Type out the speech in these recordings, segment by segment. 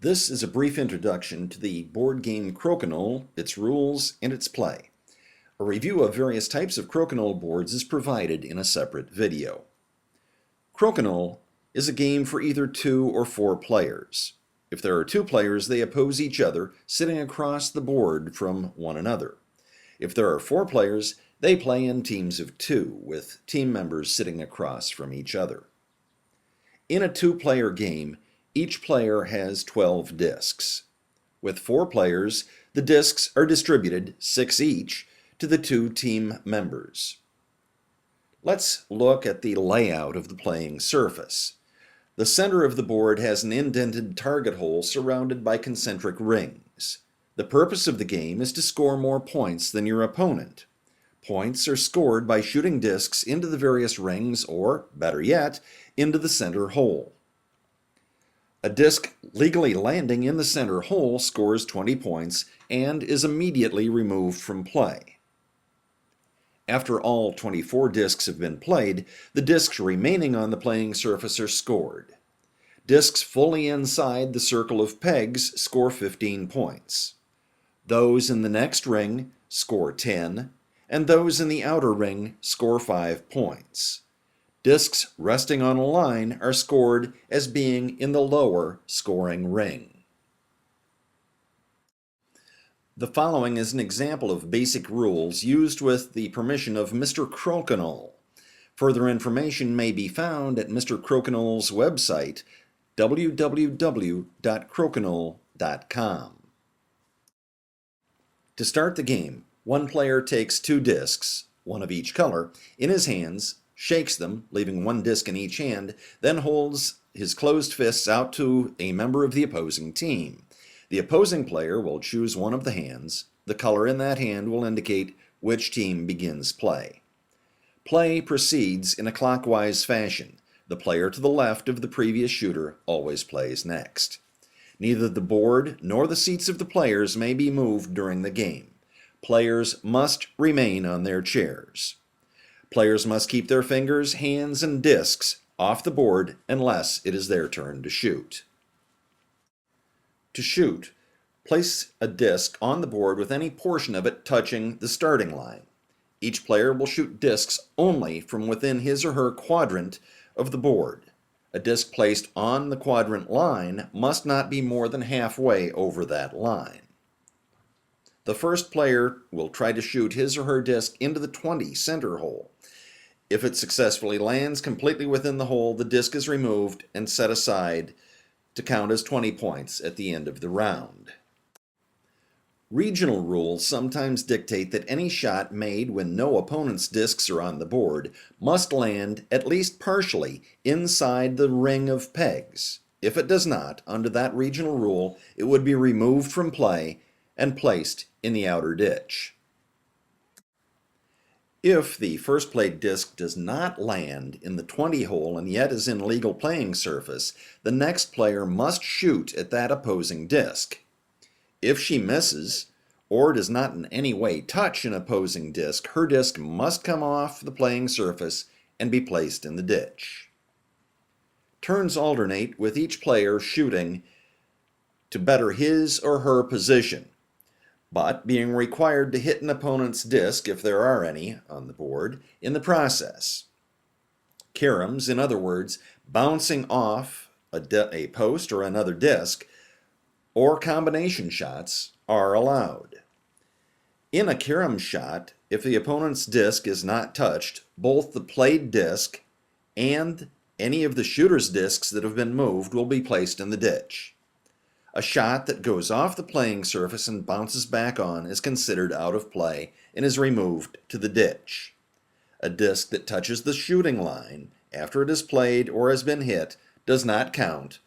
This is a brief introduction to the board game Crokinole, its rules, and its play. A review of various types of Crokinole boards is provided in a separate video. Crokinole is a game for either 2 or 4 players. If there are 2 players, they oppose each other, sitting across the board from one another. If there are 4 players, they play in teams of 2, with team members sitting across from each other. In a 2-player game, each player has 12 discs. With 4 players, the discs are distributed, 6 each, to the 2 team members. Let's look at the layout of the playing surface. The center of the board has an indented target hole surrounded by concentric rings. The purpose of the game is to score more points than your opponent. Points are scored by shooting discs into the various rings or, better yet, into the center hole. A disc legally landing in the center hole scores 20 points and is immediately removed from play. After all 24 discs have been played, the discs remaining on the playing surface are scored. Discs fully inside the circle of pegs score 15 points. Those in the next ring score 10, and those in the outer ring score 5 points. Discs resting on a line are scored as being in the lower scoring ring. The following is an example of basic rules used with the permission of Mr. Crokinole. Further information may be found at Mr. Crokinole's website, www.crokinole.com. To start the game, one player takes 2 discs, one of each color, in his hands, shakes them, leaving 1 disc in each hand, then holds his closed fists out to a member of the opposing team. The opposing player will choose one of the hands. The color in that hand will indicate which team begins play. Play proceeds in a clockwise fashion. The player to the left of the previous shooter always plays next. Neither the board nor the seats of the players may be moved during the game. Players must remain on their chairs. Players must keep their fingers, hands, and discs off the board unless it is their turn to shoot. To shoot, place a disc on the board with any portion of it touching the starting line. Each player will shoot discs only from within his or her quadrant of the board. A disc placed on the quadrant line must not be more than halfway over that line. The first player will try to shoot his or her disc into the 20 center hole. If it successfully lands completely within the hole, the disc is removed and set aside to count as 20 points at the end of the round. Regional rules sometimes dictate that any shot made when no opponent's discs are on the board must land at least partially inside the ring of pegs. If it does not, under that regional rule, it would be removed from play and placed in the outer ditch. If the first played disc does not land in the 20 hole and yet is in legal playing surface, the next player must shoot at that opposing disc. If she misses, or does not in any way touch an opposing disc, her disc must come off the playing surface and be placed in the ditch. Turns alternate with each player shooting to better his or her position, but being required to hit an opponent's disc, if there are any on the board, in the process. Caroms, in other words, bouncing off a post or another disc, or combination shots are allowed. In a carom shot, if the opponent's disc is not touched, both the played disc and any of the shooter's discs that have been moved will be placed in the ditch. A shot that goes off the playing surface and bounces back on is considered out of play and is removed to the ditch. A disc that touches the shooting line after it is played or has been hit does not count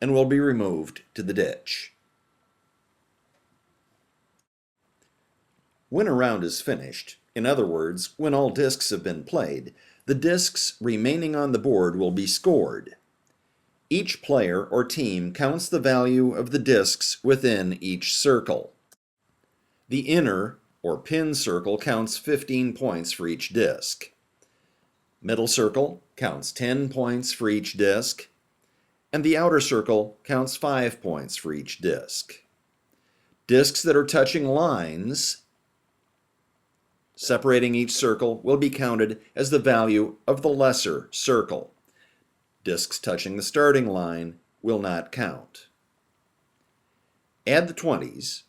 and will be removed to the ditch. When a round is finished, in other words, when all discs have been played, the discs remaining on the board will be scored. Each player or team counts the value of the discs within each circle. The inner or pin circle counts 15 points for each disc. Middle circle counts 10 points for each disc, and the outer circle counts 5 points for each disc. Discs that are touching lines separating each circle will be counted as the value of the lesser circle. Discs touching the starting line will not count. Add the 20s,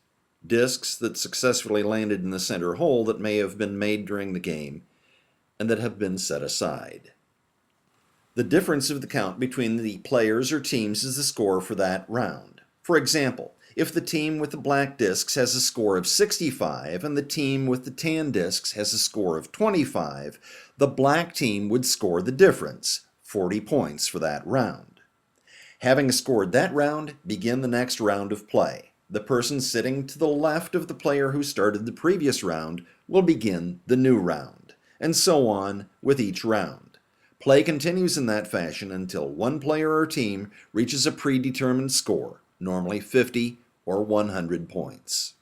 discs that successfully landed in the center hole that may have been made during the game and that have been set aside. The difference of the count between the players or teams is the score for that round. For example, if the team with the black discs has a score of 65 and the team with the tan discs has a score of 25, the black team would score the difference, 40 points for that round. Having scored that round, begin the next round of play. The person sitting to the left of the player who started the previous round will begin the new round, and so on with each round. Play continues in that fashion until one player or team reaches a predetermined score, normally 50 or 100 points.